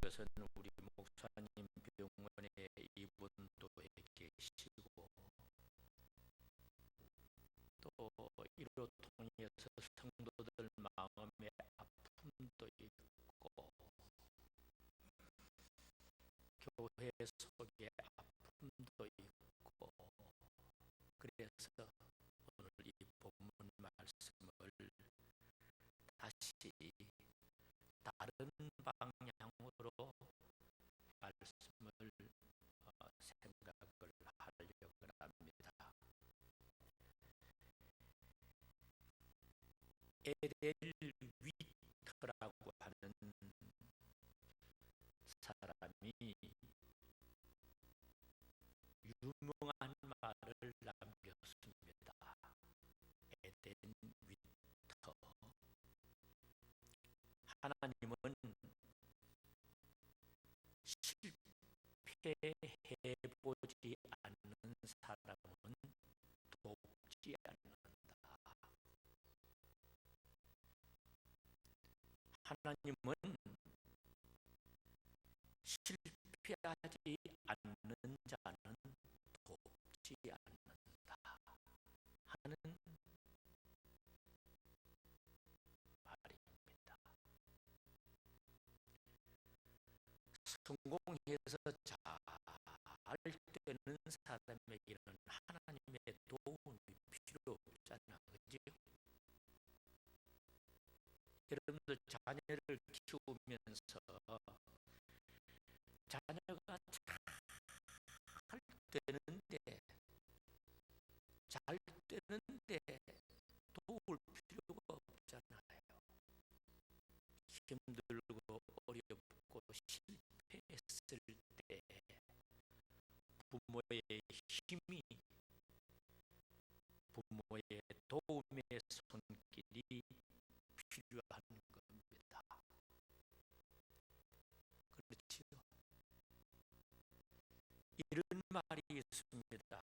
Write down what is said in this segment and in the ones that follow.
속에서는 우리 목사님 병원에 이분도 계시고, 또 이로 통해서 성도들 마음의 아픔도 있고, 교회 속의 아픔도 있고, 그래서 오늘 이 본문 말씀을 다시 다른 방향으로 말씀을 생각을 하려고 합니다. 에델 위터라고 하는 사람이 유명한 말을 남겼습니다. 에덴 위터. 하나님은 실패해보지 않는 사람은 돕지 않는다. 하나님은 실패하지 않는 자는 돕지 않는다 하는 말입니다. 성공해서 잘 되는 사람에게는 하나님의 도움이 필요 없잖아, 그죠? 여러분들 자녀를 키우면서 자녀가 잘 되는데 도울 필요가 없잖아요. 힘들고 어렵고 실패했을 때 부모의 힘이, 부모의 도움의 손길이 필요한 겁니다. 그렇지요? 이런 말이 있습니다.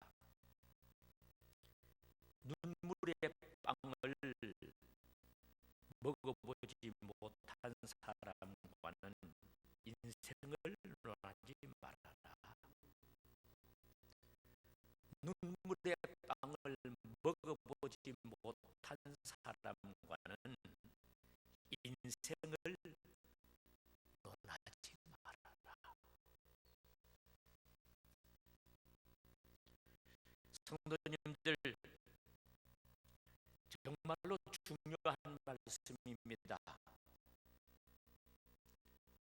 눈물의 빵을 먹어보지 못한 사람과는 인생을 논하지 말아라. 눈물의 빵을 먹어보지 못한 사람과는 인생을 논하지 말아라. 성도님들, 정말로 중요한 말씀입니다.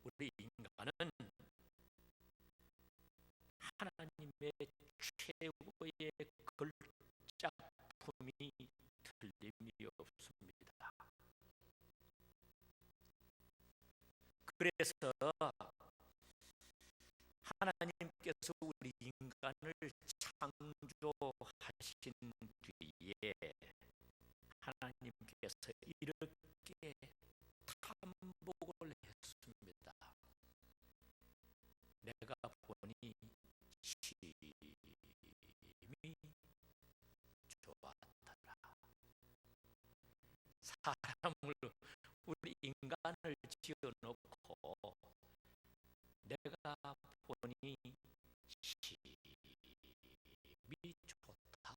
우리 인간은 하나님의 최고의 걸작품이 틀림이 없습니다. 그래서 하나님께서 우리 인간을 창조하신 뒤에 하나님께서 이렇게 탐복을 했습니다. 내가 보니 심히 좋았더라. 사람을, 우리 인간을 지어놓고 내가 보니 심히 좋다.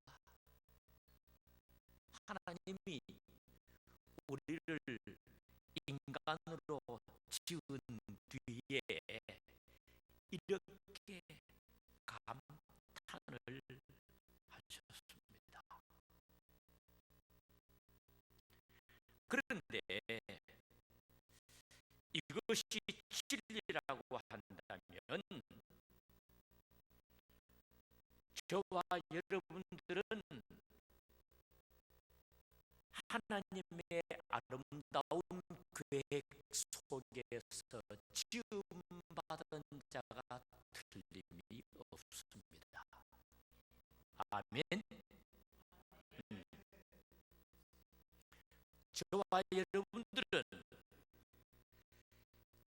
하나님이 우리를 인간으로 지은 뒤에 이렇게 감탄을 하셨습니다. 그런데 이것이 진리라고 한다면 저와 여러분들은 하나님의 아름다운 계획 속에서 지음받은 자가 틀림이 없습니다. 아멘. 저와 여러분들은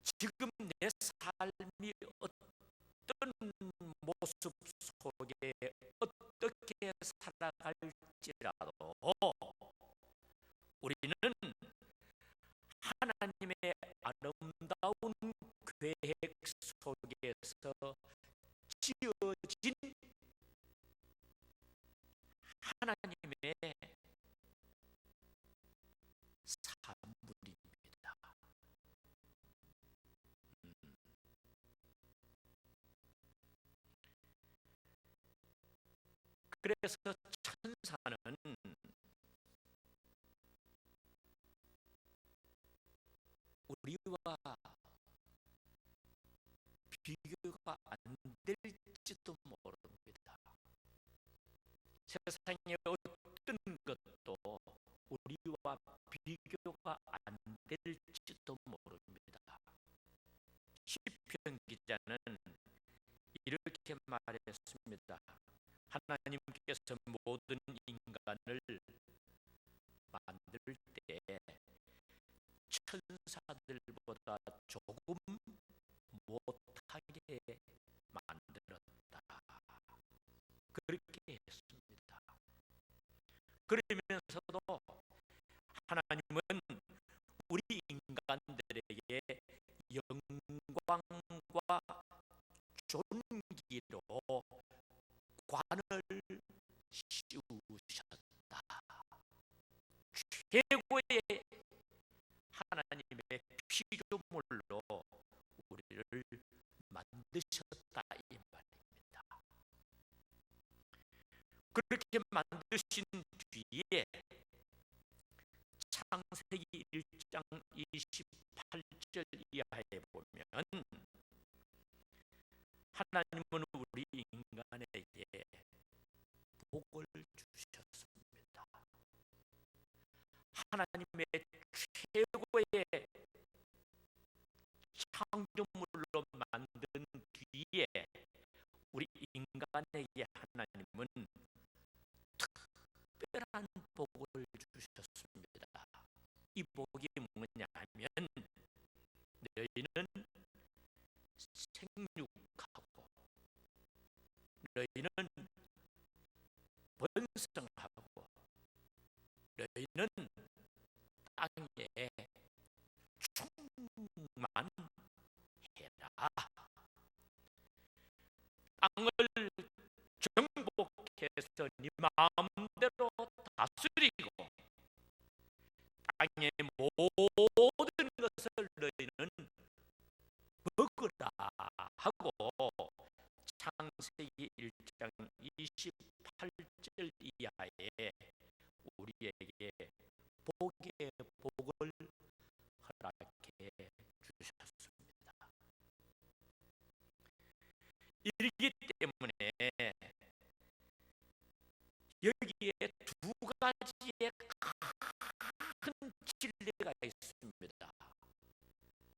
지금 내 삶이 어떤 모습 속에 어떻게 살아갈지라도 우리는 하나님의 아름다운 계획 속에서 지어진 하나님의 산물입니다. 그래서 천사는 우리와 비교가 안 될지도 모릅니다. 세상의 어떤 것도 우리와 비교가 안 될지도 모릅니다. 시편 기자는 이렇게 말했습니다. 하나님께서 모든 인간을 만들 때 천사들보다 조금 못하게 만들었다. 그렇게 했습니다. 그러면서도 하나님은 우리 인간들에게 영광과 존귀로 관을 씌우셨다. 최고의 하나님의 피조물로 우리를 만드셨다 이 말입니다. 그렇게 만드신 뒤에 창세기 1장 28절 이하에 보면 하나님은 우리 인간에게 복을 주셨습니다. 하나님의 최고의 창조물로 만든 뒤에 우리 인간에게 하나님은 특별한 복을 주셨습니다. 이 복이 뭐냐 하면 너희는 생육하고 너희는 번성하고 너희는 땅에 충만해라. 땅을 정복해서 네 마음대로 다스리고 땅의 모든 것을 너희는 먹으라 하고 창세기 1장 28절 이하에 우리에게 복의 복을 허락해 주셨습니다. 이렇기 때문에 여기에 두 가지의 큰 진리가 있습니다.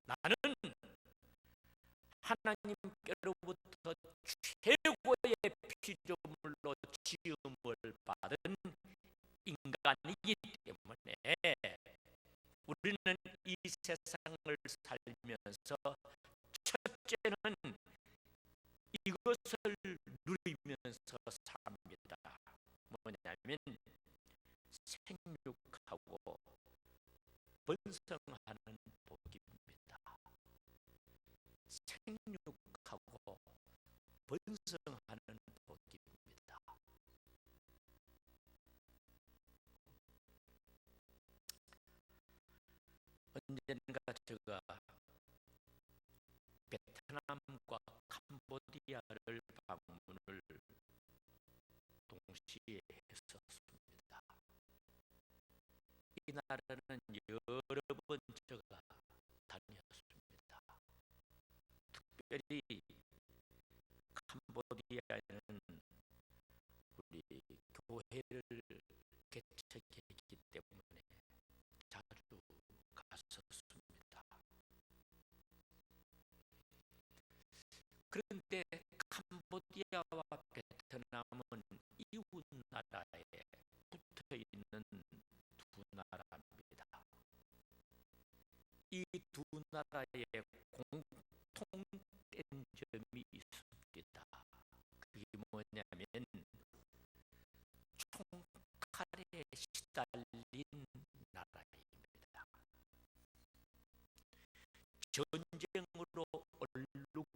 나는 하나님께로부터 최고의 피조물로 지음을 받은 인간이기 때문에 우리는 이 세상을 살면서 첫째는 이것을 누리면서 삽니다. 뭐냐면 생육하고 번성하는 복입니다. 생육하고 번성하는 복입니다. 언젠가 제가 베트남과 캄보디아를 방문을 동시에 했었습니다. 이 나라는 여러 번 제가 다녔습니다. 특별히 캄보디아에는 우리 교회를 개척했기 때문에 자주 갔었습니다. 그런데 캄보디아와 베트남은 이웃 나라에 붙어 있는 두 나라입니다. 이 두 나라의 공통된 점이 있습니다. 그게 뭐냐면 총칼에 시달린 나라입니다. 전쟁으로 얼룩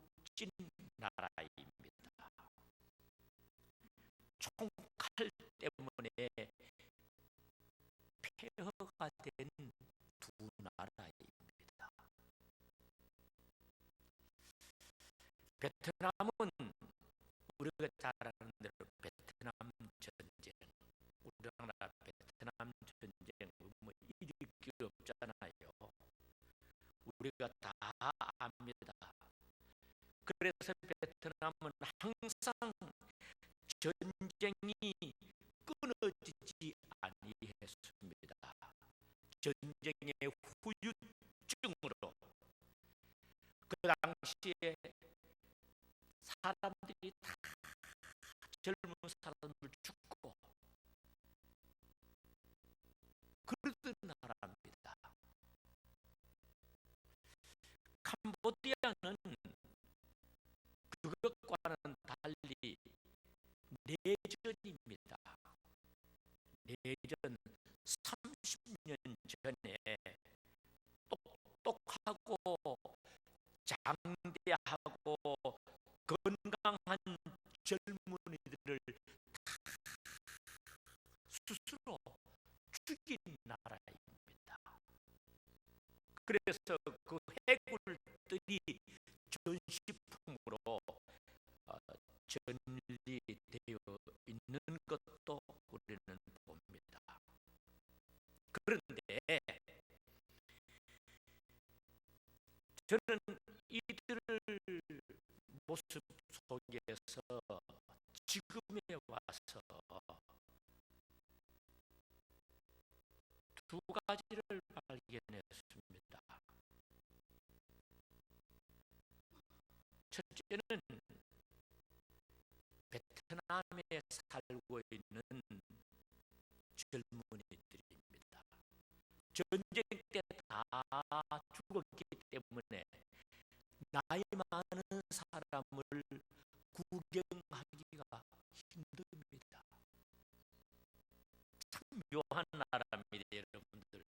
하나가 된 두 나라입니다. 베트남은 우리가 잘 아는 대로 베트남 전쟁, 우리나라 베트남 전쟁 뭐 이길 게 없잖아요. 우리가 다 압니다. 그래서 베트남은 항상 전쟁이 끊어지지 아니했습니다. 전쟁의 후유증으로 그 당시에 사람들이 다 젊은 사람들 죽고 그러던 나라입니다. 캄보디아는 그것과는 달리 내전입니다. 내전 30년 전에 똑똑하고 장대하고 건강한 젊은이들을 스스로 죽인 나라입니다. 그래서 그 해골들이 전시품으로 전리되어 있는 것도 우리는 봅니다. 그런데 저는 이들을 모습 속에서 지금에 와서 두 가지를 발견했습니다. 첫째는 베트남에 살고 있는 젊은이들입니다. 전쟁 때 다 죽었기 때문에 나이 많은 사람을 구경하기가 힘듭니다. 참 묘한 나라입니다, 여러분들.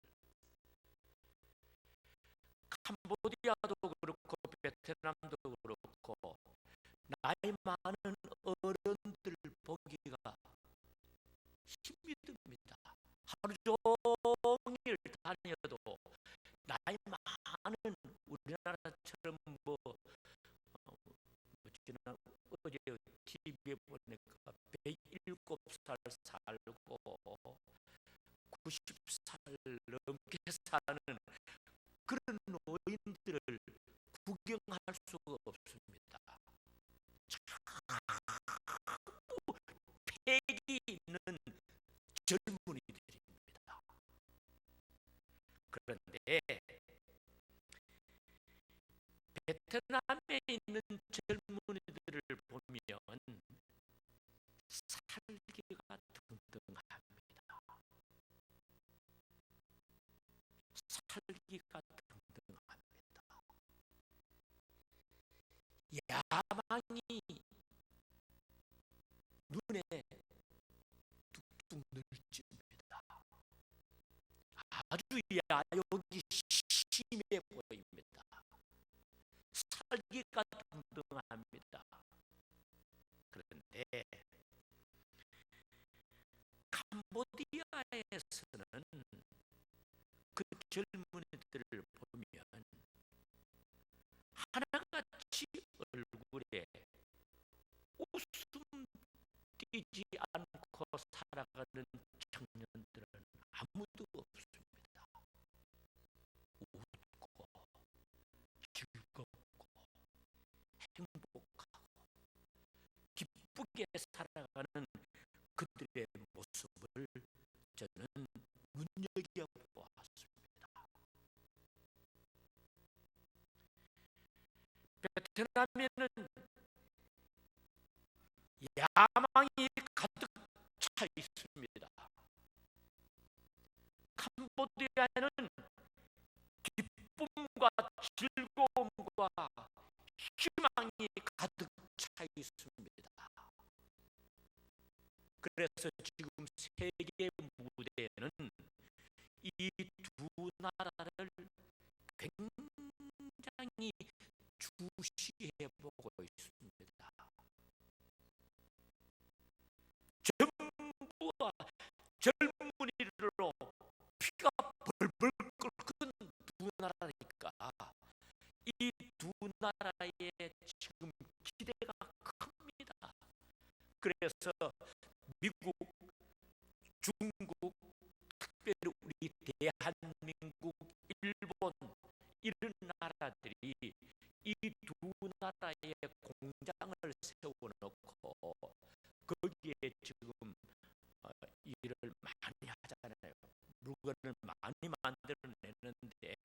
캄보디아도 그렇고 베트남도 그렇고 나이 많은 어른들 보기가 힘이 듭니다. 하루 종일 다녀도 나이 많은 우리나라처럼 지난 어제 TV에 보니까 107살 살고 90살 넘게 사는 그런 노인들을 구경할 수가 없습니다. 패기 있는 젊은이들입니다. 그런데 베트남에 있는 젊은이들을 보면 살기가 등등합니다. 살기가 등등합니다. 야망이 눈에 뚝뚝 늘집니다. 아주 야욕이 심해 보입니다. 살기가 등등합니다. 그런데 캄보디아에서는 그 젊은이들을 보면 하나같이 얼굴에 웃음 띄지 않고 살아가는 청년들은 아무도 없습니다. 웃고 즐겁고 행복하고 기쁘게 살아가는 그들의 모습을 저는 눈여겨보았습니다. 베트남에는 야망이 가득 차 있습니다. 캄보디아에는 기쁨과 즐거움과 희망이 가득 차 있습니다. 그래서 지금 세계 무대에는 이 두 나라를 굉장히 주시해 보고 있습니다. 전부가 젊은이들로 피가 나라에 지금 기대가 큽니다. 그래서 미국, 중국, 특별히 우리 대한민국, 일본 이런 나라들이 이 두 나라의 공장을 세워놓고 거기에 지금 일을 많이 하잖아요. 물건을 많이 만들어내는데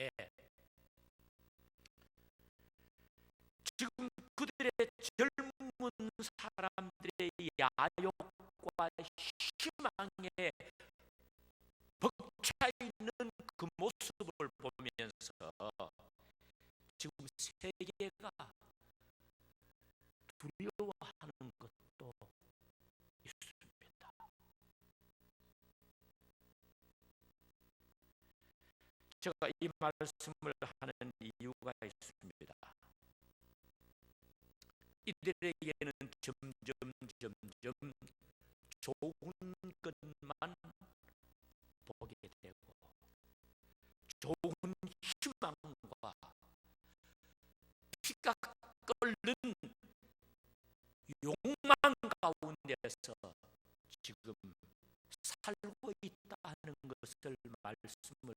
지금 그들의 젊은 사람들의 야욕과 희망에 벅차 있는 그 모습을 보면서 지금 세계가 두려워하는 것도 있습니다. 제가 이 말씀을 하는 이유가 있습니다. 이들에게는 점점 좋은 것만 보게 되고 좋은 희망과 피가 끓는 욕망 가운데서 지금 살고 있다는 것을 말씀을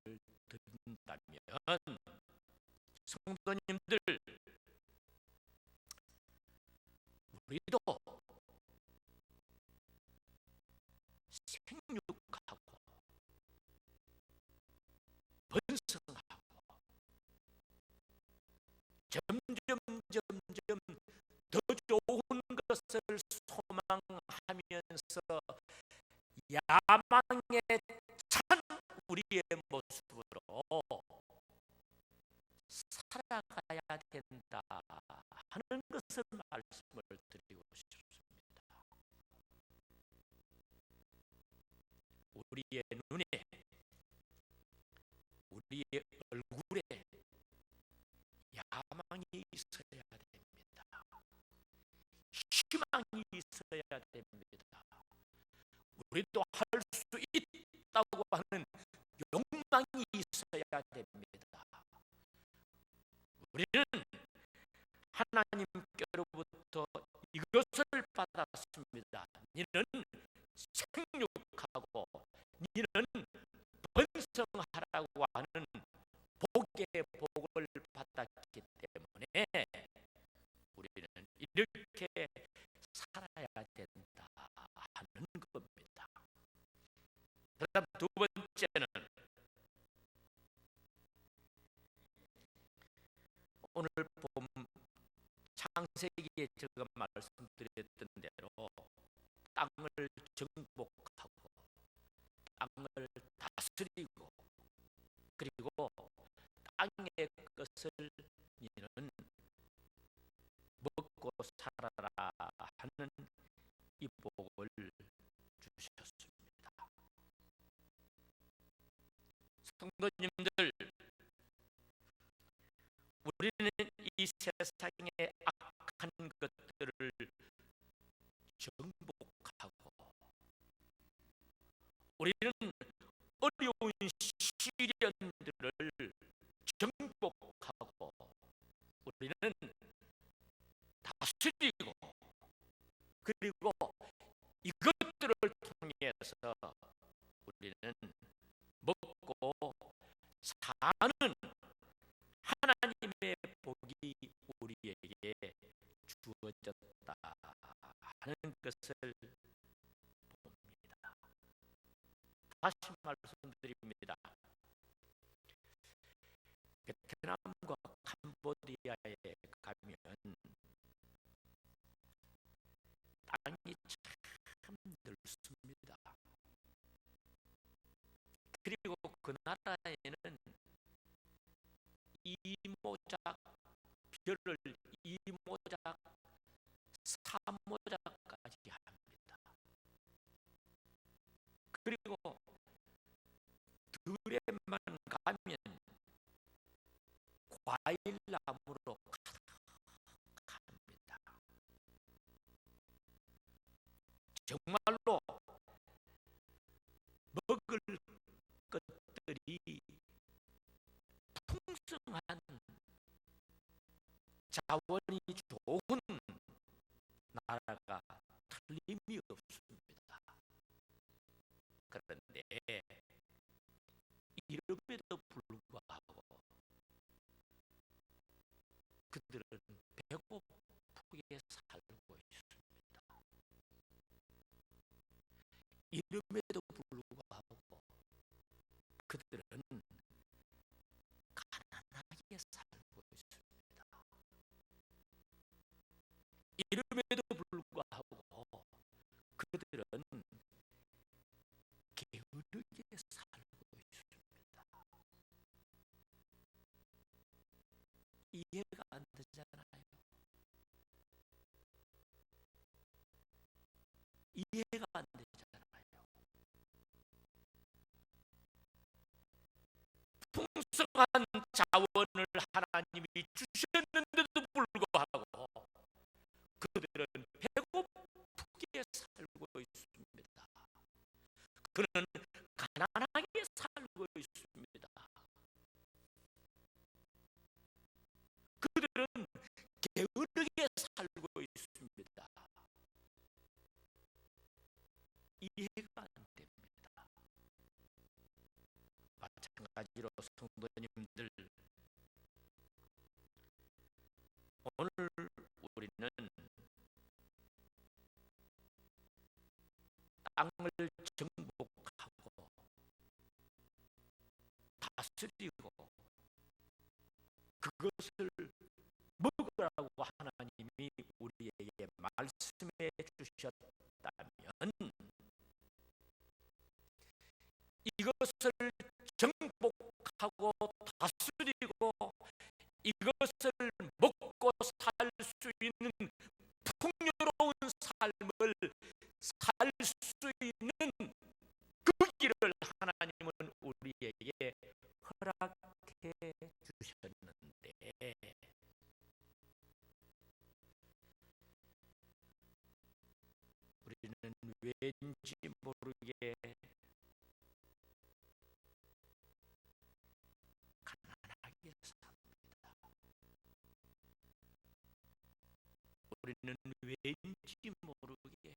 드린다면, 성도님들, 우리도 생육하고 번성하고 점점 더 좋은 것을 소망하면서 야망에 찬 우리의 모습으로 살아가야 된다 하는 것을 말씀을 드리고 싶습니다. 우리의 눈에, 우리의 얼굴에 야망이 있어야 됩니다. 희망이 있어야 됩니다. 우리도 할 수 있다고 하는 욕망이 있어야 됩니다. 우리는 하나님께로부터 이것을 받았습니다. 너는 생육하고 너는 번성하라고 하는 복의 복을 받았기 때문에 우리는 이렇게 살아야 된다 하는 겁니다. 그다음 두 번째는 오늘 본 창세기에 제가 말씀드렸던 대로 땅을 정복하고 땅을 다스리고 그리고 땅의 것을 너는 먹고 살아라 하는 이 복을 주셨습니다. 성도님들, 우리는 이 세상의 악한 것들을 정복하고 우리는 어려운 시련들을 정복하고 우리는 다스리고 그리고 이것들을 통해서 우리는 먹고 사는 하나님의 복이 우리에게 주어졌다 하는 것을 봅니다. 다시 말씀드립니다. 베트남과 캄보디아에 가면 땅이 참 넓습니다. 그리고 그 나라에는 이모작, 별을 이모작, 사모작까지 합니다. 그리고 들에만 가면 과일나무로 가득합니다. 정말로 먹을 것들이 풍성한 자원이 좋은 나라가 틀림이 없습니다. 그런데 이름에도 불구하고 그들은 배고프게 살고 있습니다. 이름에도 불구하고 그들은 가난하게 살고 있습니다. 이름에도 불구하고 그들은 게으르게 살고 있습니다. 이해가 안 되잖아요. 이해가 안 되잖아요. 풍성한 자원을 하나님이 주셨는데도 불구하고 그들은 배고프게 살고 있습니다. 그는 가난하게 살고 있습니다. 그들은 게으르게 살고 있습니다. 이해가 안 됩니다. 마찬가지로 성도님들, 오늘 우리는 땅을 정복하고 다스리고 그것을 먹으라고 하나님이 우리에게 말씀해 주셨다면 이것을 정복하고 다스리고 이것을 먹고 살 수 있는 풍요로운 삶을 살 수 있는 그 길을 하나님은 우리에게 허락해 주셨는데 우리는 왠지 모르게 가난하게 삽니다. 우리는 왠지 모르게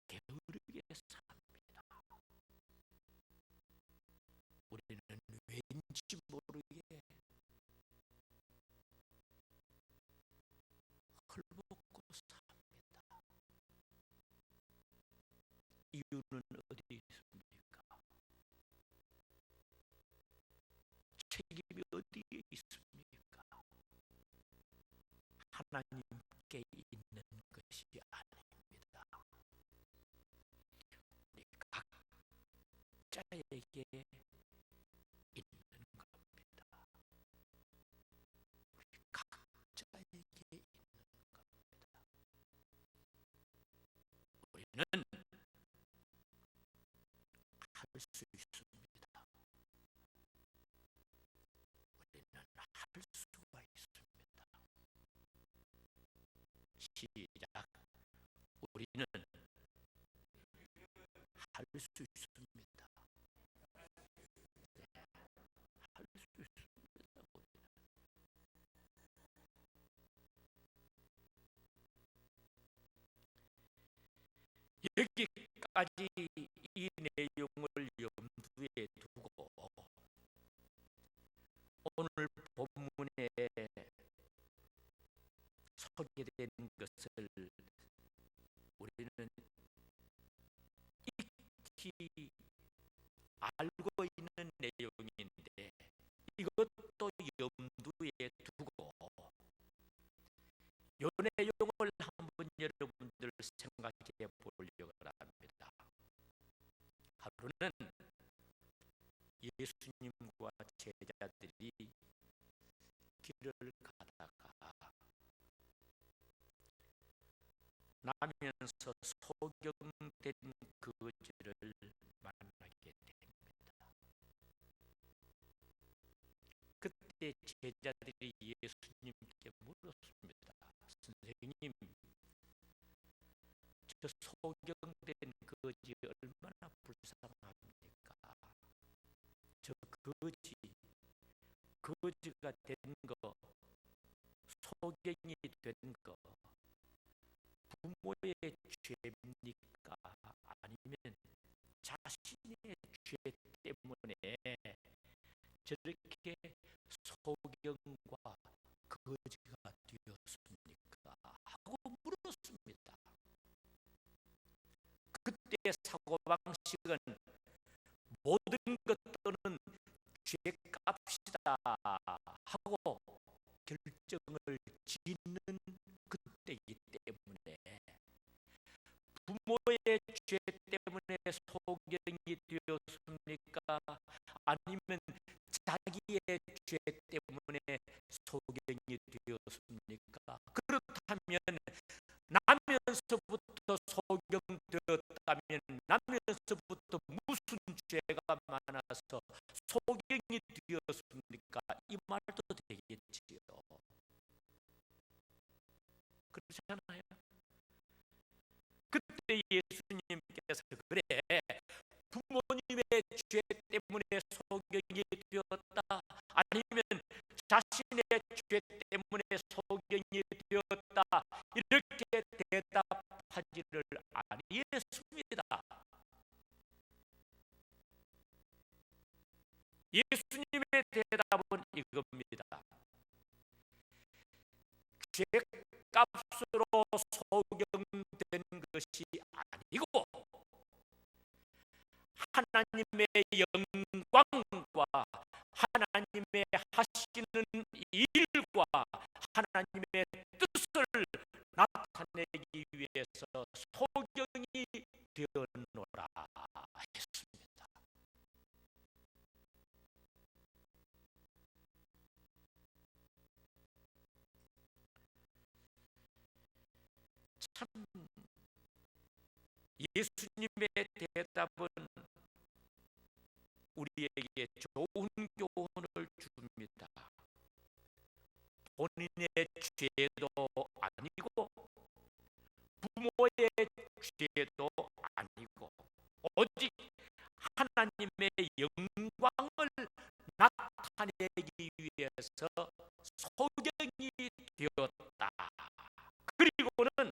게으르게 삽니다. 우리는 왠지 모르게 헐벗고 삽니다. 이유는 어디 있습니까? 책임이 어디에 있습니까? 하나님께 있는 것이 아닙니다. 우리 각자에게 있는 겁니다. 우리 각자에게 있는 겁니다. 우리는 할 수 있습니다. 우리는 할 수가 있습니다. 시작. 우리는 할 수 있습니다. 네, 할 수 있습니다. 여기까지 이 내용을 염두에 두고 오늘 본문에 소개된 것을 우리는 익히 알고 있는 내용인데 이것도 염두에 두고 이 내용을 한번 여러분들 생각해 보려고 합니다. 하루는 예수님과 제자들이 길을 가다가 나면서 소경된 거지를 만나게 됩니다. 그때 제자들이 예수님께 물었습니다. 선생님, 저 소경된 거지 얼마나 불쌍합니까? 저 거지가 된 거 소경이 된 거 부모의 죄입니까? 아니면 자신의 죄 때문에 저렇게 소경과 거지가 되었습니까? 하고 물었습니다. 그때 사고방식은 모든 것들은 죄값이다 하고 결정을 짓는 그때이기 때문에 부모의 죄 때문에 소경이 되었습니까? 아니면 자기의 죄 때문에 소경이 되었습니까? 그렇다면 나면서부터 소경되었다면 나면서부터 무슨 죄가 많아서 소경이 되었습니까? 이 말도 되겠지요. 그렇잖아요. 그때 예수님께서 그래 부모님의 죄 때문에 소경이 되었다 아니면 자신의 죄 때문에 소경이 되었다 이렇게 대답하지를 아니했습니다. 예수님의 대답은 이겁니다. 죄값으로 소경된 것이 아니고 하나님의 영광과 하나님의 하시는 일과 하나님의 뜻을 나타내기 위해서 소경이 되었노라 했습니다. 참 예수님의 대답은 우리에게 좋은 교훈을 줍니다. 본인의 죄도 아니고 부모의 죄도 아니고 오직 하나님의 영광을 나타내기 위해서 소경이 되었다. 그리고는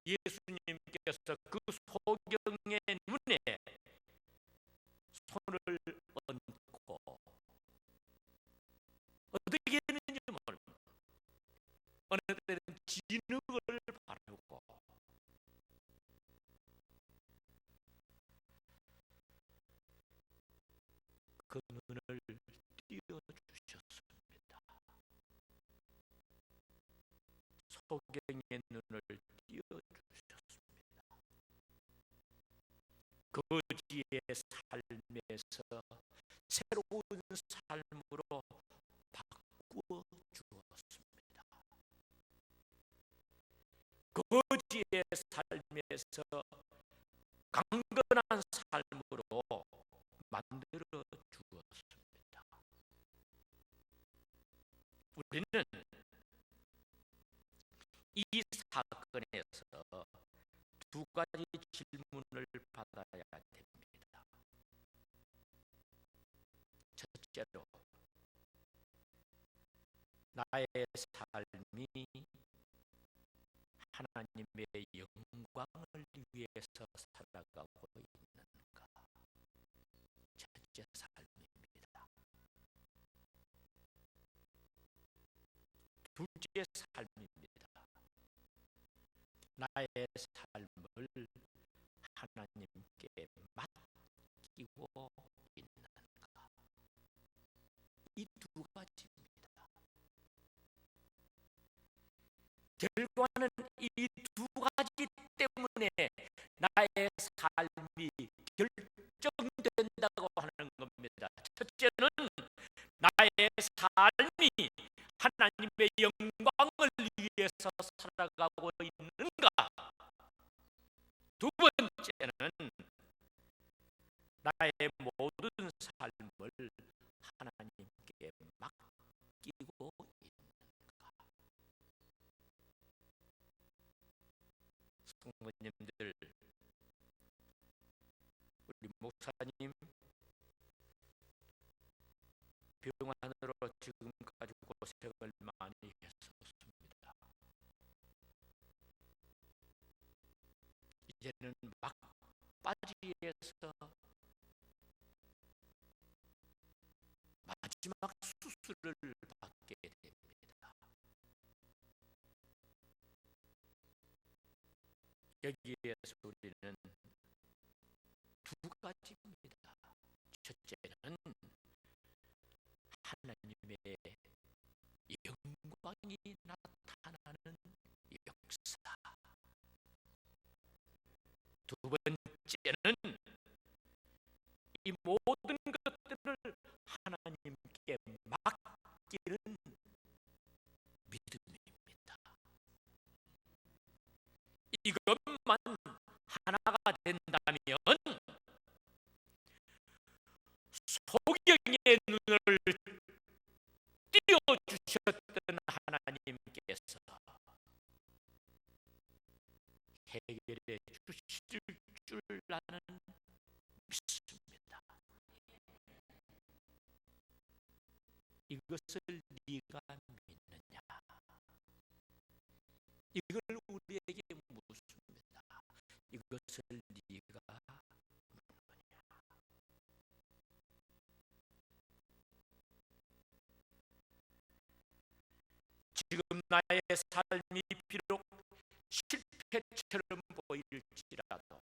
예수님께서 그 소경의 눈에 손을 얹고 어떻게 했는지 모릅니다. 어느 때는 진흙을 바르고 그 눈을 띄어주셨습니다. 소경의 눈을 띄어주셨습니다. 거지의 삶에서 새로운 삶으로 바꾸어 주었습니다. 거지의 삶에서 강건한 삶으로 만들어 주었습니다. 우리는 이 사건에서 두 가지 질문을 받아야 됩니다. 첫째로 나의 삶이 하나님의 영광을 위해서 살아가고 있는가? 첫째 삶입니다. 둘째 삶입니다. 나의 삶을 하나님께 맡기고 있는가? 이 두 가지입니다. 결과는 이 두 가지 때문에 나의 삶이 결정된다고 하는 겁니다. 첫째는 나의 삶이 하나님의 영광을 위해서 살아가고 있는가? 두 번째는 나의 모든 삶을 하나님께 맡기고 있는가? 성도님들, 우리 목사님 병환으로 지금까지 고생을 많이 했었습니다. 이제는 막바지에서 마지막 수술을 받게 됩니다. 여기에서 우리는 두 가지입니다. 첫째는 하나님의 영광이 나타나는 역사. 두 번째는 이 모든 것들을 하나님께 맡기는 믿음입니다. 이것만 하나가 된다면 소경의 눈을 띄워주셨던 하나님께서 해결해 주실 줄 나는 믿습니다. 이것을 네가 믿느냐? 이걸 우리에게 묻습니다. 이것을 네가 믿느냐? 지금 나의 삶이 비록 실패처럼 보일지라도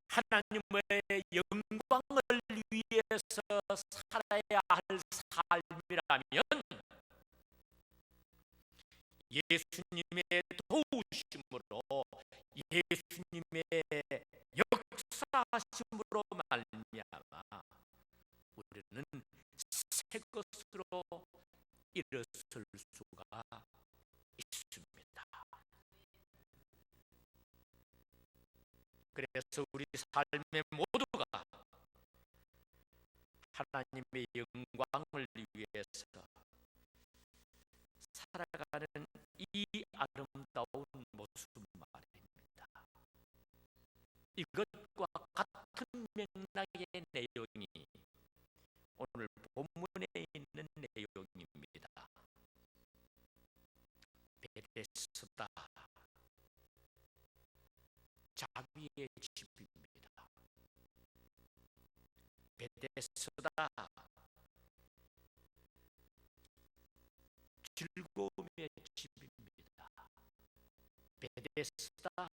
하나님의 영광을 위해서 살아야 할 삶이라면 예수님의 도우심으로, 예수님의 역사하심으로 말미암아 우리는 새 것으로 일어설 수가 있습니다. 그래서 우리 삶의 모두가 하나님의 영광을 위해서 살아가는 이 아름다운 모습 말입니다. 이것과 같은 맥락의 내용이 오늘 본문에 있는 내용입니다. 베데스다, 자비의 집입니다. 베데스다, 즐거움의 집입니다. 베데스다,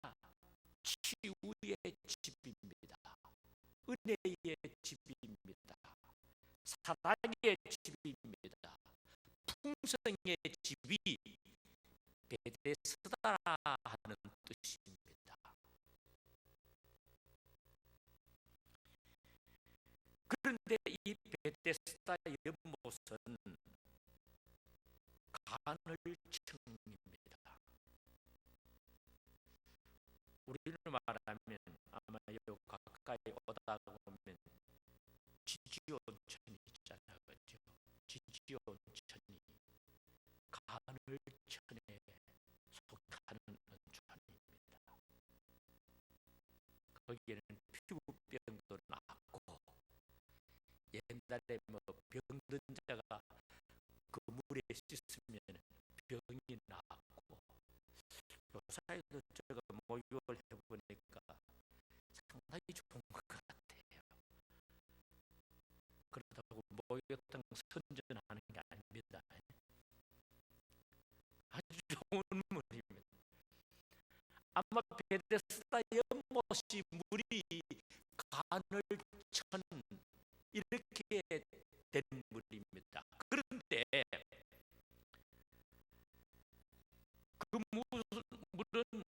치유의 집입니다. 은혜의 집입니다. 사랑의 집입니다. 풍성의 집이 베데스다라는 뜻입니다. 그런데 이 베데스다의 연못은 간헐천입니다. 우리는 말하면 아마 요 가까이 오다 보면 지지온천이 있잖아요, 그렇죠? 지지온천이 간헐천에 속하는 온천입니다. 거기에는 피부병도 낫고, 옛날에 뭐 병든 자가 그 물에 씻으면 병이 낫고, 요사이도 제가 목욕을 해보니까 상당히 좋은 것 같아요. 그렇다고 목욕탕 선전하는 게 아닙니다. 아주 좋은 물입니다. 아마 베데스다 연못이 물이 간헐천 이렇게 된 물입니다. 그런데 그 물은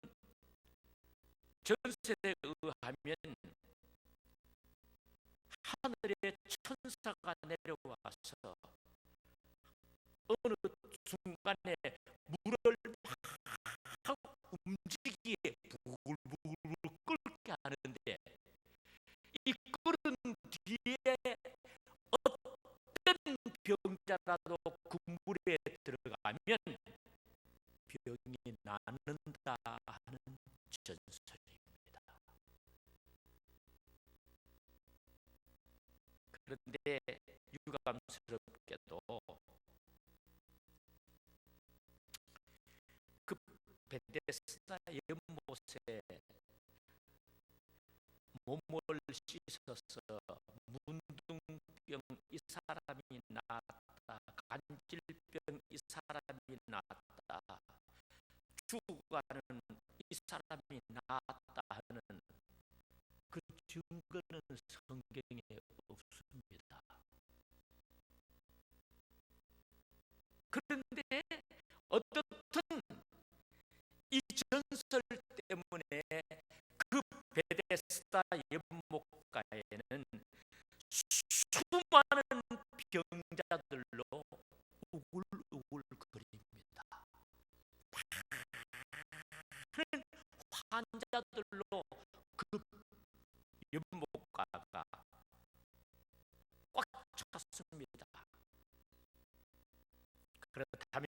전설에 의하면 하늘의 천사가 내려와서 어느 순간에 물을 막 움직이게 부글부글 끓게 하는데, 이 끓은 뒤에 어떤 병자라도 그 물에 들어가면 병이 낫는다 하는 전설입니다. 그런데 유감스럽게도 그 베데스다 연못에 몸을 씻어서 문둥병 이 사람이 나았다, 간질병 이 사람이 나았다, 죽어가는 이 사람이 나았다 하는 그 증거는 성경에 없습니다. 그런데 어떻든 이 전설 때문에 그 베데스다 연못가에는 수많은 병자들로 우글우글거립니다. 많은 환자들로 그 연못가가 꽉 찼습니다. 그렇다면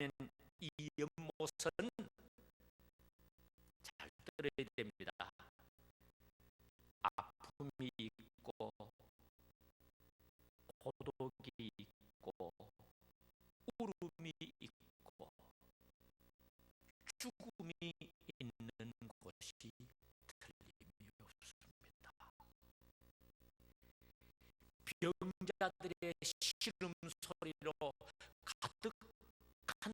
이 연못은 잘 들어야 됩니다. 아픔이 있고 고독이 있고 울음이 있고 죽음이 있는 곳이 틀림이 없습니다. 병자들의 시름 소리로 가득한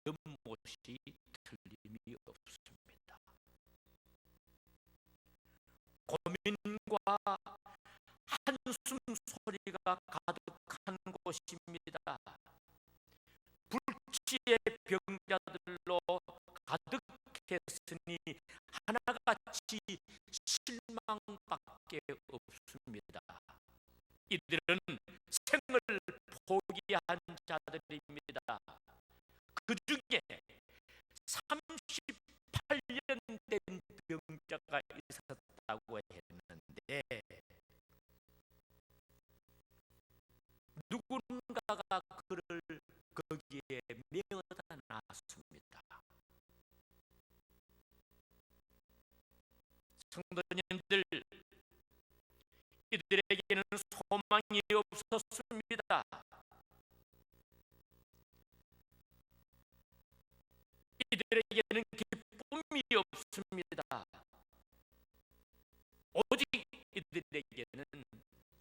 연못이 틀림이 없습니다. 고민과 한숨 소리가 가득한 곳입니다. 불치의 병자들로 가득했으니 하나같이 실망밖에 없습니다. 이들은 생을 포기한 자들입니다. 그 중에 38년 된 병자가 있었다고 했는데 누군가가 그를 거기에 메어다 놨습니다. 성도님들, 이들에게는 소망이 없었습니다. 이들에게는 기쁨이 없습니다. 오직 이들에게는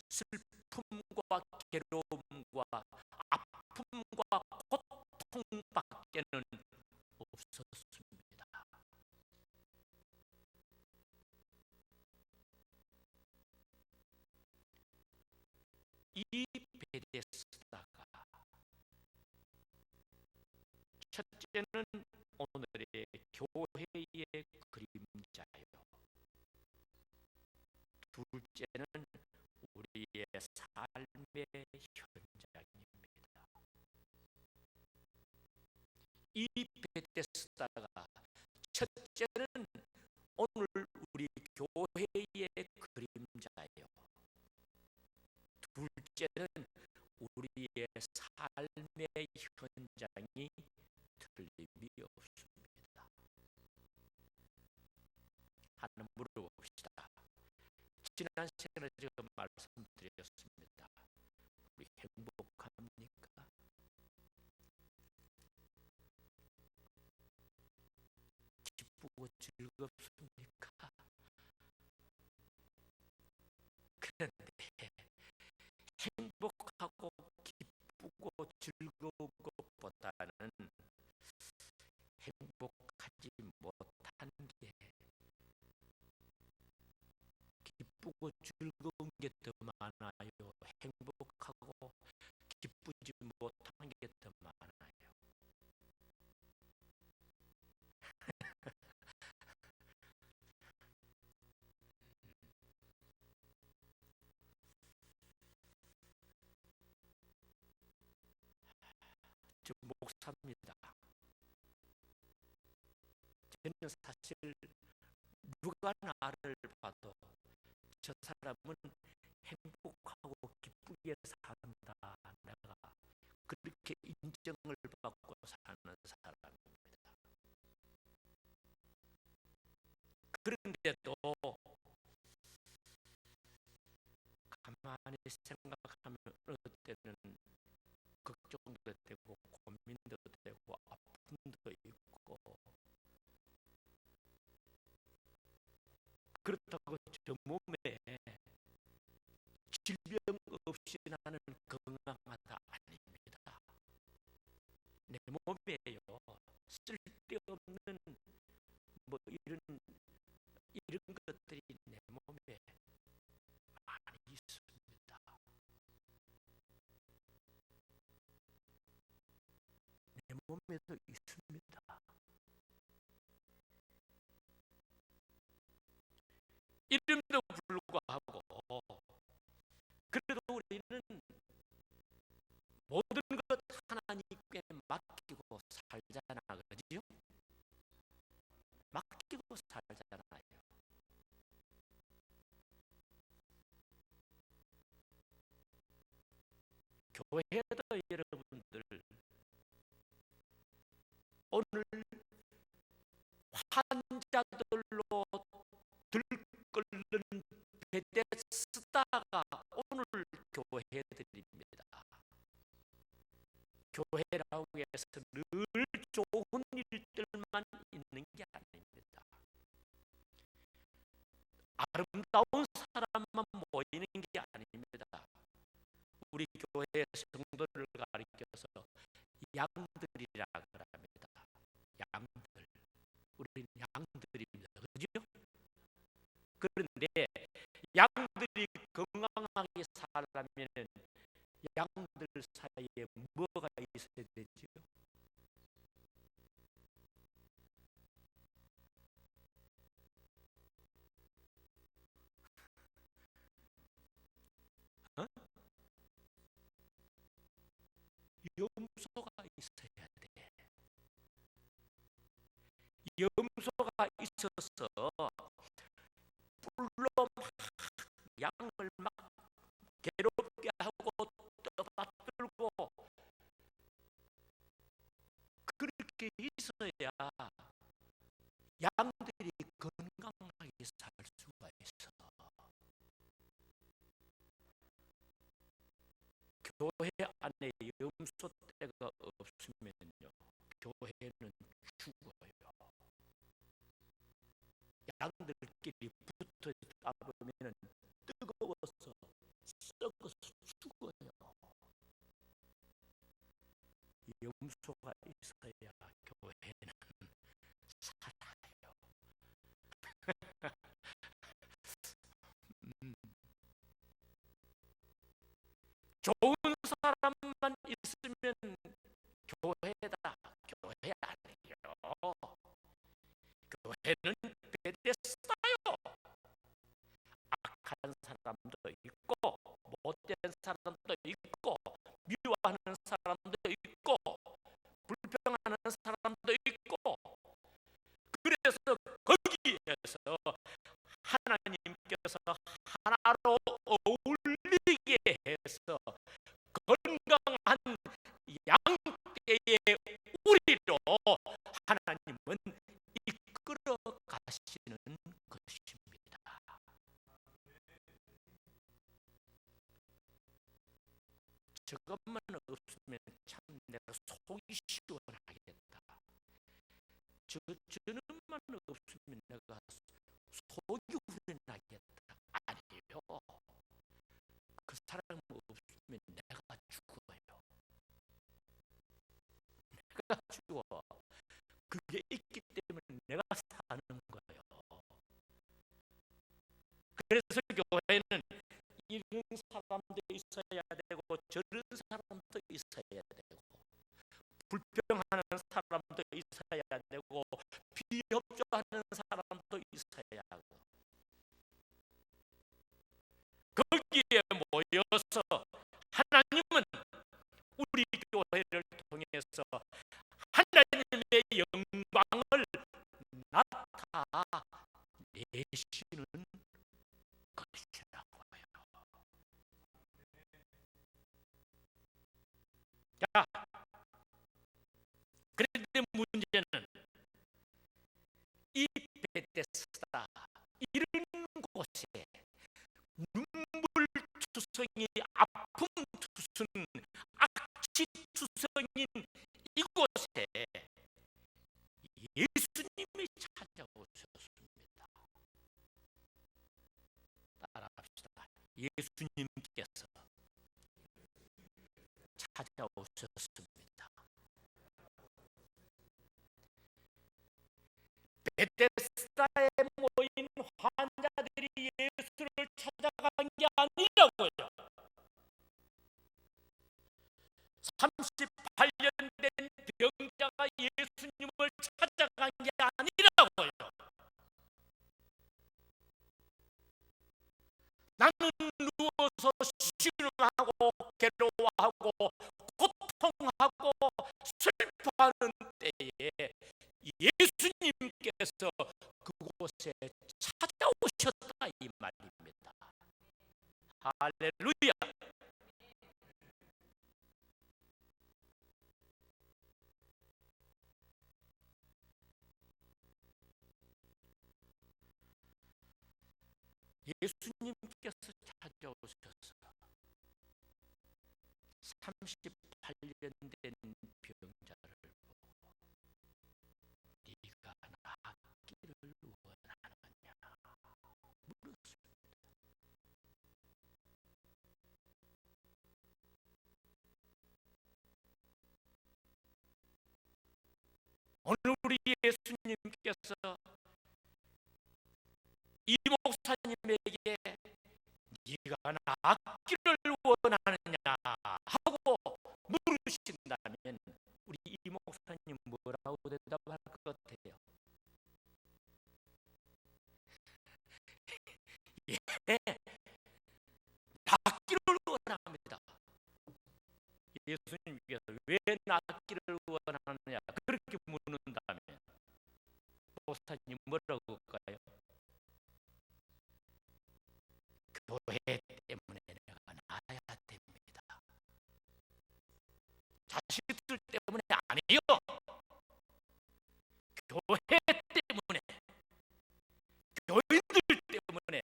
슬픔과 괴로움과 아픔과 고통밖에는 없었습니다. 이 베데스다가 첫째는 오늘의 교회의 그림자요, 둘째는 우리의 삶의 현장입니다. 이 베데스다가 첫째는 오늘 우리 교회의 그림자요, 둘째는 우리의 삶의 현장이 틀림이 없습니다. 하나 물어봅시다. 지난 시간에 제가 말씀드렸습니다. 우리 행복합니까? 기쁘고 즐겁습니까? 그런데 행복하고 기쁘고 즐거운 것보다는 행복하지 못한 게, 기쁘고 즐거운 게 더 많아요, 행복하고 기쁘지 못한 게 더 많아요? 저 목사입니다. 저는 사실 누가 나를 봐도 저 사람은 행복하고 기쁘게 산다, 내가 그렇게 인정을 받고 사는 사람입니다. 그런데도 가만히 생각하면 어느 때는 걱정도 되고 고민도 되고 아픔도 있고 그렇다고 저 몸에 질병 없이 나는 건강하다 아닙니다. 내 몸에요 쓸데없는 뭐 이런 것들이 내 몸에 많이 있습니다. 내 몸에도 있습니다. 이름도 불구하고 그래도 우리는 모든 것 하나님께 맡기고 살잖아, 그지요? 맡기고 살잖아요. 교회도 여러분들 오늘 환자들로 들끓는 베데스다가 오늘 교회들입니다. 교회라고 해서 늘 좋은 일들만 있는 게 아닙니다. 아름다운 사람만 모이는 게 아닙니다. 우리 교회 성도를 가리켜서 양들이라 그럽니다. 양들, 우리는 양들입니다. 그죠? 그런데 양들이 건강하게 살려면 양들 사이에 뭐가 있어야 되죠? 어? 염소가 있어야 돼. 염소가 있어서 뿔로 막 양을 막 괴롭게 하고 떠받들고 그렇게 있어야 양들이 건강하게 살 수가 있어. 교회 안에 염소 떼가 없으면요, 교회는 죽어요. 양들끼리 붙어 있다 보면 뜨거워서 썩어서 죽어요. 염소가 있어야 교회는 살아요. 좋은 사람만 있으면 교회다. 교회 아니에요. 교회는 베데스다요. 악한 사람도 있고 못된 사람도 있고 미워하는 사람도 있고 불평하는 사람도 있고, 그래서 거기에서 하나님께서 하나로 어울리게 해서 건강한 양떼의 우리로 하나님은 이끌어 가시는 것입니다. 저것만 없으면 참 내가 속이 시원하겠다. 저놈만 없으면 내가 속이 후련하겠다. 아니에요. 그 사람 없으면 내가 죽어요. 내가 죽어. 그게 있기 때문에 내가 사는 거예요. 그래서 교회는 이런 사람도 있어야 되고 저런 사람도 있어야 되고 불평하는 사람도 있어야 되고 비협조하는 사람도 있어야 하고, 거기에 모여서 하나님은 우리 교회를 통해서 하나님의 영광을 나타내시는 것이라고요. 자, 그런데 문제는 이 베데스다 이런 곳에 눈물투성이 아픔투성 악취투성인 이곳에 예수님이 찾아오셨습니다. 없습니다. 베데스다에 모인 환자들이 예수를 찾아간 게 아니라고요. 38년 된 병자가 예수님을 찾아간 게 아니라고요. 나는 누워서 신음하고 괴로워하고 고통하고 슬퍼하는 때에 예수님께서 그곳에 찾아오셨다 이 말입니다. 할렐루야. 예수님께서 찾아오셔서 38년 된 병자를 보고 네가 낫기를 원하느냐 물었습니다. 오늘 우리 예수님께서 이 목사님에게 네가 낫기를 원하느냐 하고 물으신다면 우리 이 목사님 뭐라고 대답할 것 같아요? 예, 낫기를 원합니다. 예수님께서 왜 낫기를 원하느냐 그렇게 묻는다면 목사님 뭐라고 할까요? 교회 때문에 내가 나아야 됩니다. 자식들 때문에 아니요. 교회 때문에, 교인들 때문에,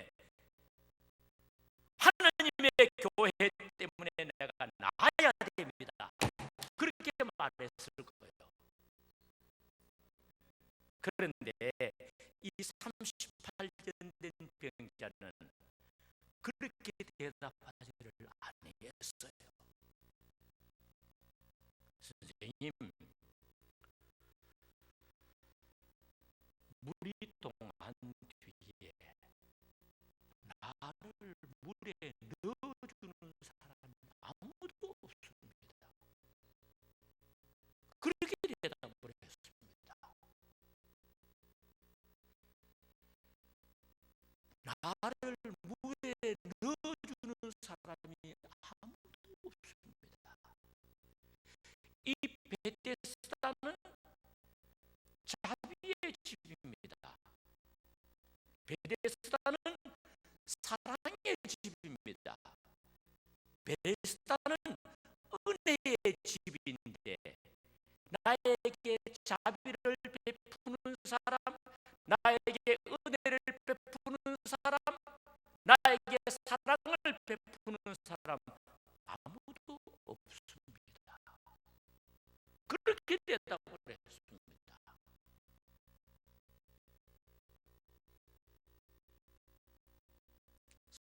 하나님의 교회 때문에 내가 나아야 됩니다. 그렇게 말했을 거예요. 그런데 이 38년 된 병자는 그렇게 대답하지를 아니했어요. 선생님, 물이 동한 뒤에 나를 물에 넣어주는 사람은 아무도 없습니다. 그렇게 대답을 했습니다. 나를 물에 넣어주는 사람이 아무도 없습니다. 이 베데스다는 자비의 집입니다. 베데스다는 사랑의 집입니다. 베데스다는 은혜의 집인데 나에게 자비를 베푸는 사람, 나에게 은혜를 베푸는 사람, 나에게 사랑을 베푸는 사람 아무도 없습니다. 그렇게 대답을 했습니다.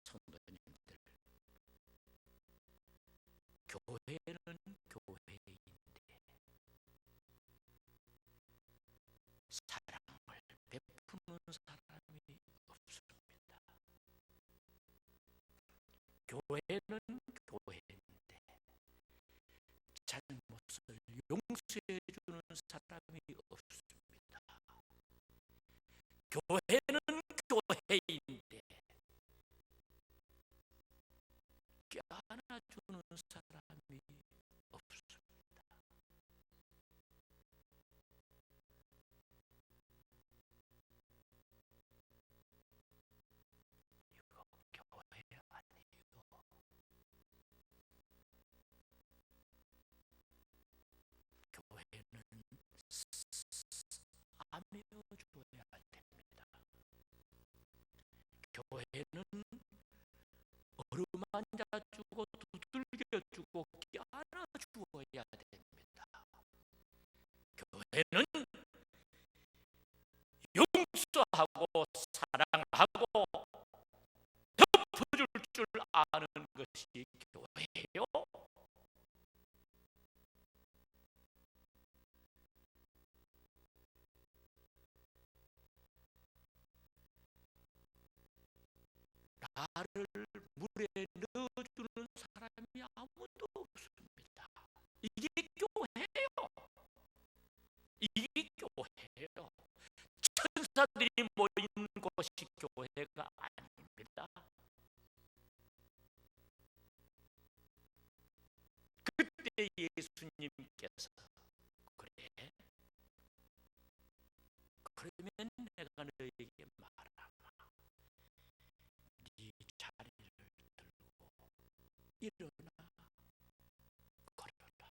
성도님들, 교회는 교회인데 사랑을 베푸는 사람이 없습니다. 교회는 교회인데 잘못을 용서해 주는 사람이 없습니다. 교회는 교회인데 껴안아주는 사람이 없습니다. 이거 교회 아니에요. 교회는 아메어줘야 됩니다. 교회는 어루만져주고 두들겨주고 껴안아주어야 됩니다. 교회는 용서하고 사랑하고 덮어줄 줄 아는 것이 교회예요. 나를 물에 넣어주는 사람이 아무도 없습니다. 이게 교회예요. 이게 교회예요. 천사들이 모이는 곳이 교회가 아닙니다. 그때 예수님께서 그래, 그러면 내가 너에게 말하마. 네 자리를 들고 일어나 걸어라.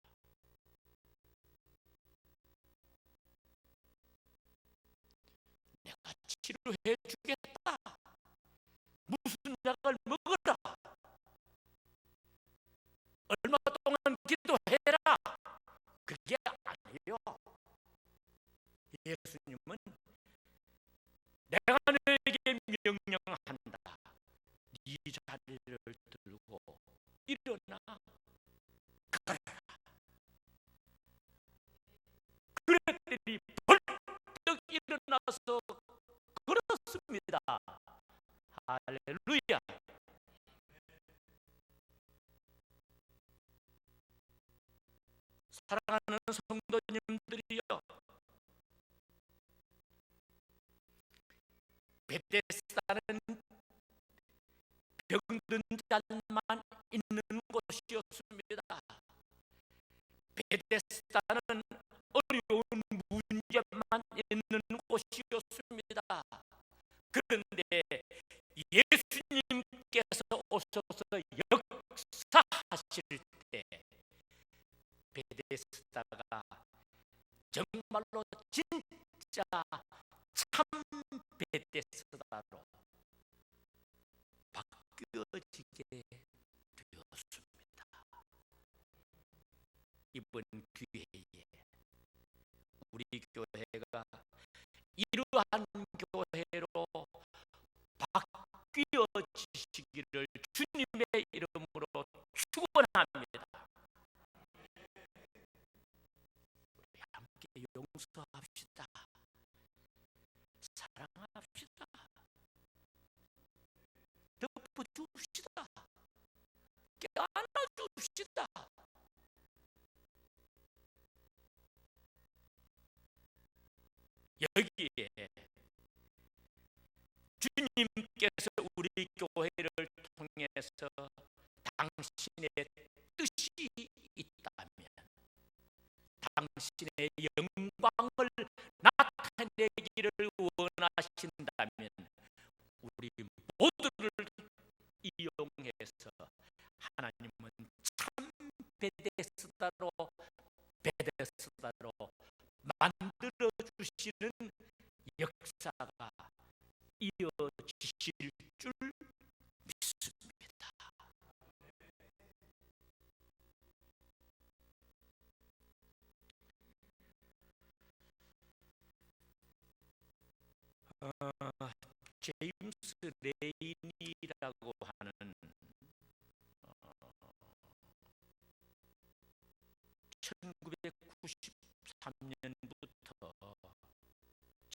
내가 치료해 주겠다. 무슨 약을 먹어라. 얼마 동안 기도해라. 그게 아니에요. 예수님은 내가 너에게 명령한다. 네 자리를 들고 일어나 걸어라. 그랬더니 벌떡 일어나서 걸었습니다. 할렐루야. 사랑하는 성도님들이여, 베데스다는 병든 자만 있는 곳이었습니다. 베데스다는 어려운 문제만 있는 곳이었습니다. 그런데 예수님께서 오셔서 역사하실 때 베데스다가 정말로 진짜 참 베데스다로 바뀌어지게 되었습니다. 이번 기회에 우리 교회가 이러한 교회로 바뀌어지시기를 주님의 이름으로 축원합니다. 우리 함께 용서합시다. 사랑합시다. 덮어줍시다. 껴안아줍시다. 여기에 주님께서 우리 교회를 통해서 당신의 뜻이 있다면, 당신의 영광을 나타내기를 원하신다면 우리 모두를 이용해서 하나님은 참 베데스다로 만들어 주시는 역사가 이어지실 줄 믿습니다. 제임스 레인이라고 하는 1993년부터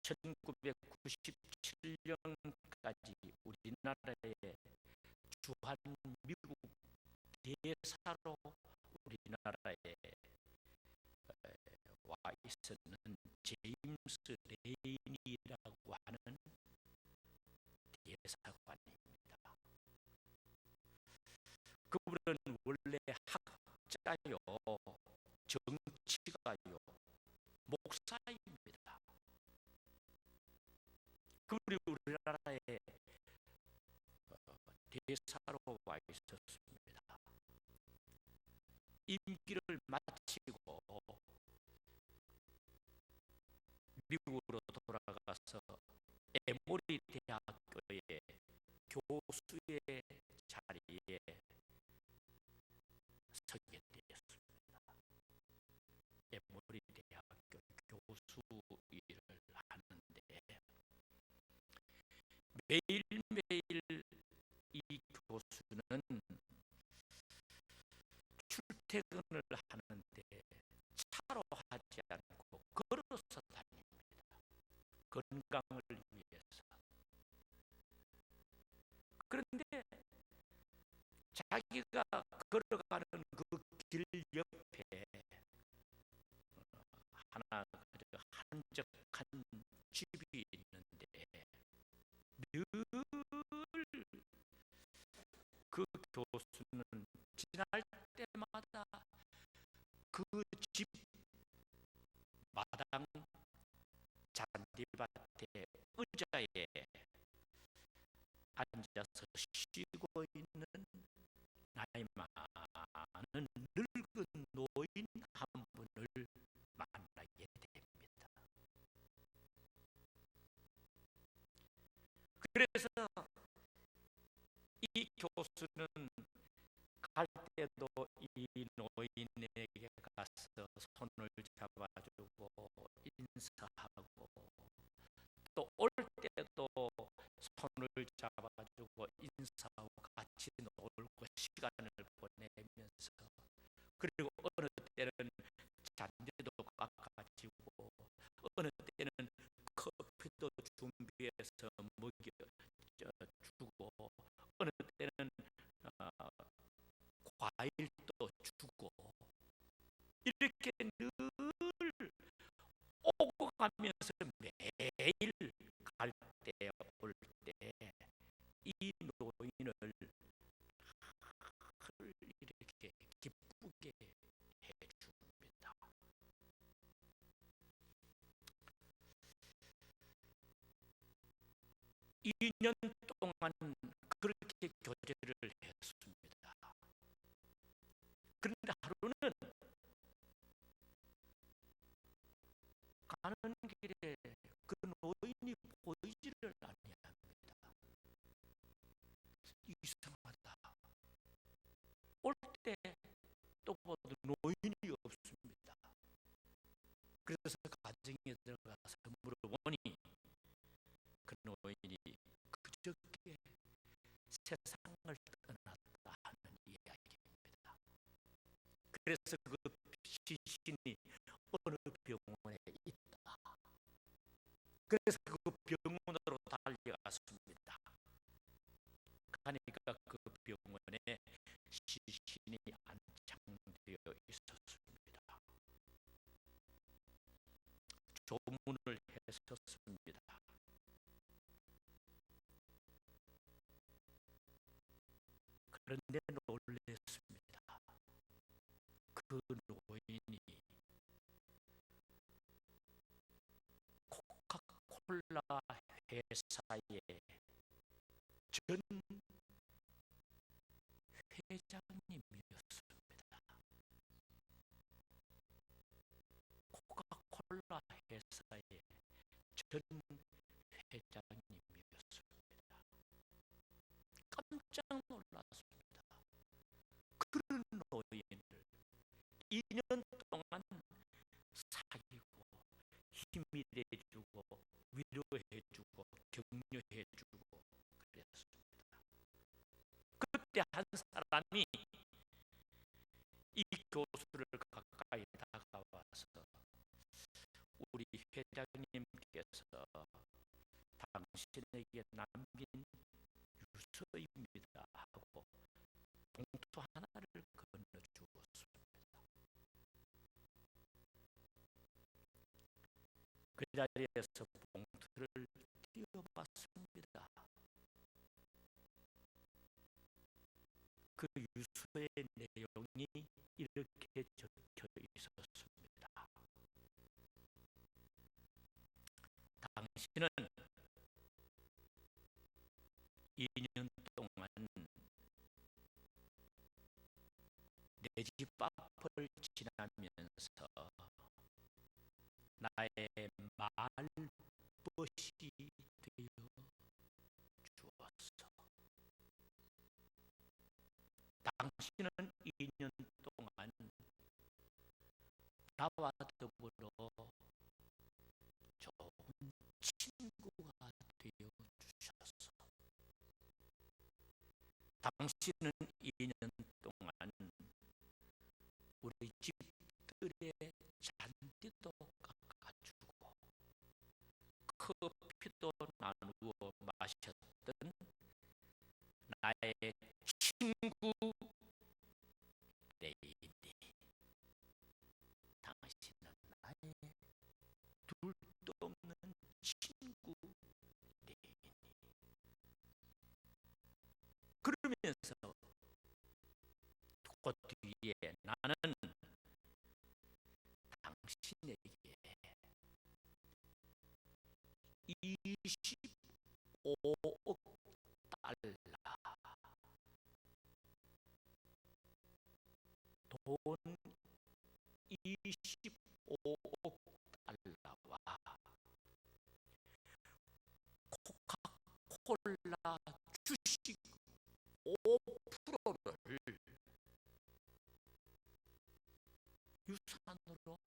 1997년까지 우리나라에 주한 미국 대사로 우리나라에 와 있었는 제임스 레인이라고 하는 대사관입니다. 그분은 원래 학자요, 정치가요, 목사입니다. 그분이 우리나라에 대사로 와 있었습니다. 임기를 마치고 미국으로 돌아가서 에모리 대학교의 교수의 자리에 서게 되었습니다. 에모리 대학교 교수 일을 하는데 매일매일 이 교수는 출퇴근을 하는데 차로 하지 않고 걸어서 다닙니다. 건강을 위해서. 그런데 자기가 걸어가는 그 길 옆에 하나 한적한 집이 있는데 늘 그 교수는 지날 때마다 그 집 마당 잔디밭에 의자에 앉아서 쉬고 있는 나이 많은 늙은 노인 한 분을 만나게 됩니다. 그래서 이 교수는 갈 때도 이 노인에게 가서 손을 잡아주고 인사하고, 또 올 때도 손을 잡아주고 인사하고 같이 놀고 시간을 보내면서, 그리고 어느 때는 잔디도 깎아주고 어느 때는 커피도 준비해서 먹여주고 어느 때는 과일도 주고, 이렇게 늘 오고 가면서 매일 갈 때 올 때 이 노인을 이렇게 기쁘게 해줍니다. 2년 동안 그렇게 교제를 했습니다. 그런데 하루는 가는 길에 그 노인이 보이지를 아니합니다. 이상하다. 올 때 또 봐도 노인이 없습니다. 그래서 가정에 들어가서 물어보니 그 노인이 그저께 세상을 떠났다 하는 이야기입니다. 그래서 그 시신이 어느 병원에 있다. 그래서 그 병원으로 달려갔습니다. 가니까 그 병원에 시신이 안장되어 있었습니다. 조문을 했었습니다. 그런데 놀랐습니다. 그 노인이 코카콜라 회사의 전 회장님이었습니다. 코카콜라 회사의 전 회장님이었습니다. 깜짝 놀랐습니다. 그런 노인을 2년 동안 사귀고 힘이 돼주고 위로해주고 격려해주고 그랬습니다. 그때 한 사람이 이 교수를 가까이 다가와서 우리 회장님께서 당신에게 남긴 유서입니다 하고 봉투 하나를 건네주었습니다. 그 자리에서 봉투를 띄워봤습니다. 그 유서의 내용이 이렇게 적혀 있었습니다. 당신은 2년 동안 내 집 앞을 지나면서 나의 말벗이 되어 주었어. 당신은 2년 동안 나와 더불어 좋은 친구가 되어 주셨어. 당신은 2년 동안 우리 집들의 잔디도 깎아주고 커피도 나누어 마셨던 나의 친구 레이니, 당신은 나의 둘도 없는 친구 레이니. 그러면서 그 뒤에 나는 당신에게 25억 달러, 돈 25억 달러와 코카콜라 주식 5%를 유산으로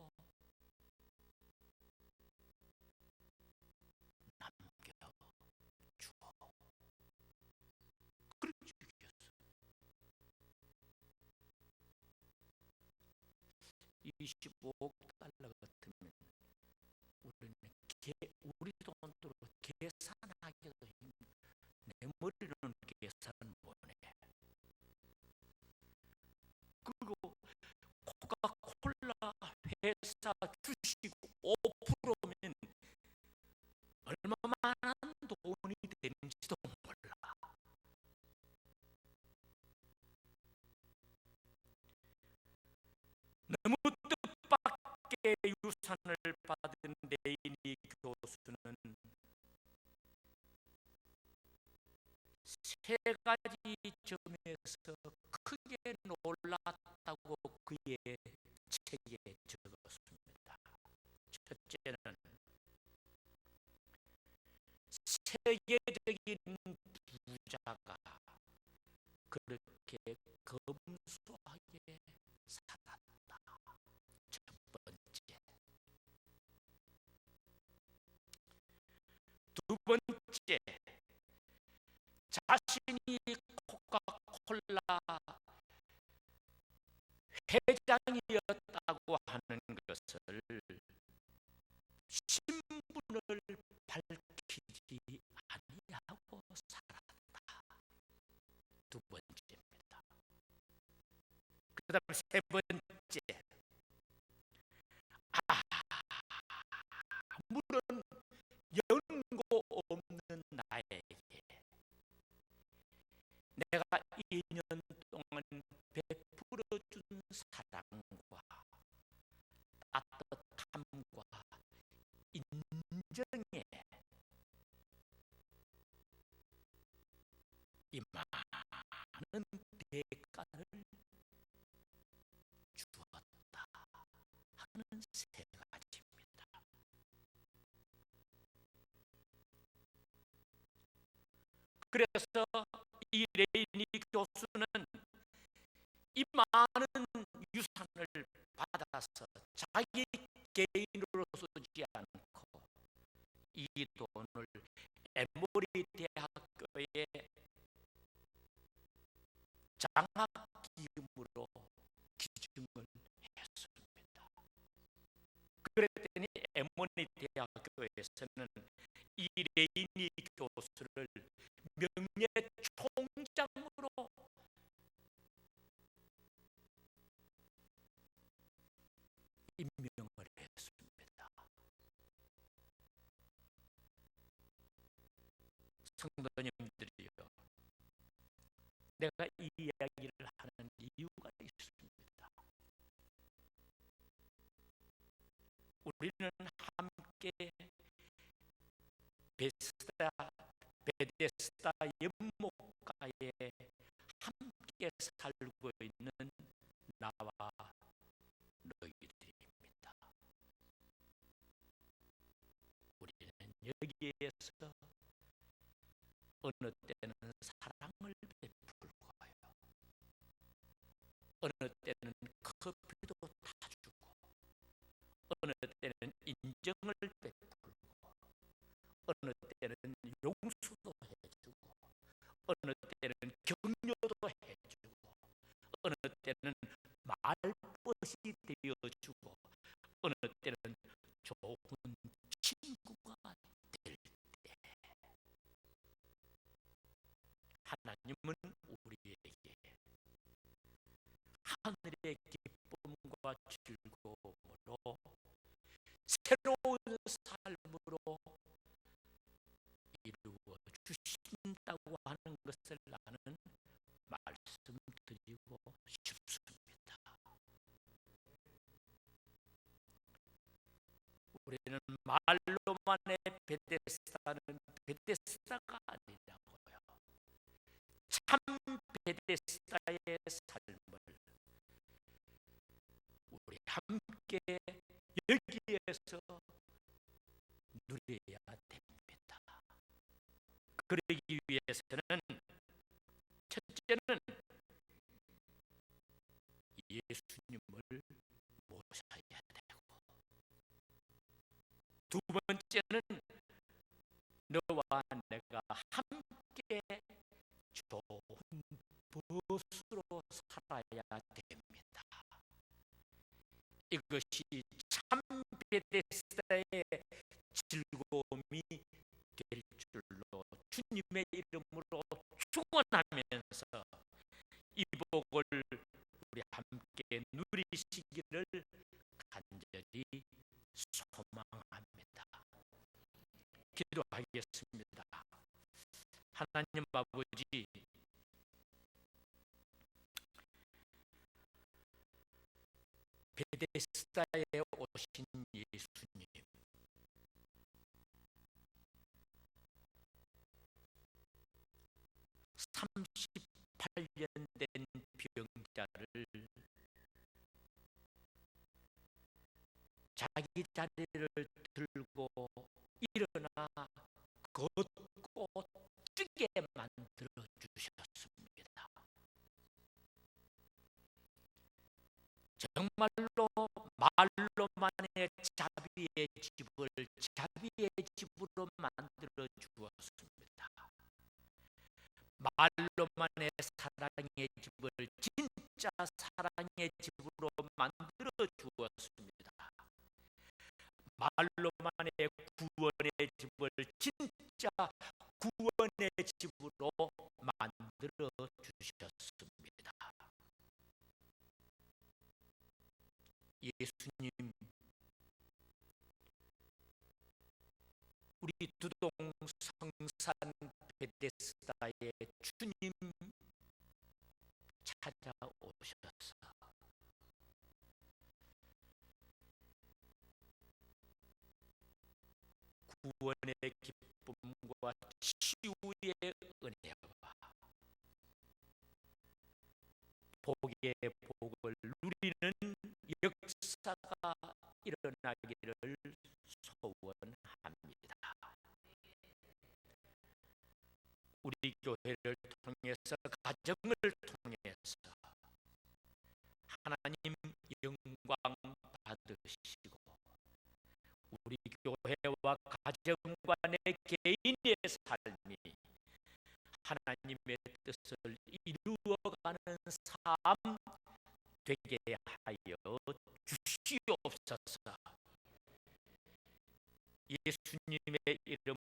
남겨주어. 그렇게 얘기했어. 25억 달러 같으면 우리 돈으로 계산하기도 힘들어. 내 머리로는 계산은 못해. 그리고 코카콜라 회사 주식 5%면 얼마만한 돈이 되는지도 몰라. 너무 뜻밖의 유산을 받은 레이니 교수는 세 가지 점에서 크게 놀랐다고 그의 책에 적었습니다. 첫째는 세계적인 부자가 그렇게 검소하게 살았다. 첫 번째. 두 번째, 자신이 코카콜라 회장이었다고 하는 것을 신분을 밝히지 아니하고 살았다. 두 번째입니다. 그 다음 세 번째, 아무런 연고 없는 나에게 내가 2년 동안 베풀어준 사랑과 따뜻함과 인정에 이 많은 대가를 주었다 하는 세 가지입니다. 그래서 이 레이니 교수는 이 많은 유산을 받아서 자기 개인으로 쓰지 않고 이 돈을 에모리 대학교에 장학기금으로 기증을 했습니다. 그랬더니 에모리 대학교에서는 이 레이니 교수를 명예총장으로 임명을 했습니다. 성도님들이요, 내가 이 이야기를 하는 이유가 있습니다. 우리는 함께 베데스다 연못가에 함께 살고 있는 나와 너희들입니다. 우리는 여기에서 어느 때는 사랑을 베풀고요, 어느 때는 커피도 타주고, 어느 때는 인정을 베풀고, 어느 때는 용서도 해주고, 어느 때는 격려도 해주고, 어느 때는 말벗이 되어주고, 어느 때는 좋은 친구가 될 때 하나님은 우리의 기쁨과 즐거움으로 새로운 삶으로 이루어 주신다고 하는 것을 나는 말씀드리고 싶습니다. 우리는 말로만의 베데스다는 베데스다가 아니라고요. 참 베데스다의 삶을 우리 함께 여기에서 누려야 됩니다. 그러기 위해서는 첫째는 예수님을 모셔야 되고, 두 번째는 너와 내가 함께 좋은 벗으로 살아야 됩니다. 이것이 참 베데스다의 즐거움이 될 줄로 주님의 이름으로 축원하면서 이 복을 우리 함께 누리시기를 간절히 소망합니다. 기도하겠습니다. 하나님 아버지, 베데스다에 오신 예수님, 38년 된 병자를 자기 자리를 들고 일어나 걷고 뛰게 만들어 주셨습니다. 정말로 말로만의 자비의 집으로 만들어 주었습니다. 말로만의 사랑의 집을 진짜 사랑의 집으로 만들어 주었습니다. 말로만의 구원의 집을 진짜 구원의 집으로 만들어 주셨습니다. 예수님, 우리 두동성산 베데스다의 주님 찾아오셔서 구원의 기쁨과 치유의 은혜와 복의 복을 누리는 역사가 일어나기를 소원합니다. 우리 교회를 통해서, 가정을 통해서 하나님 영광 받으시고, 우리 교회와 가정과 내 개인의 삶이 하나님의 뜻을 이루어가는 삶 되게 하여 주시옵소서. 예수님의 이름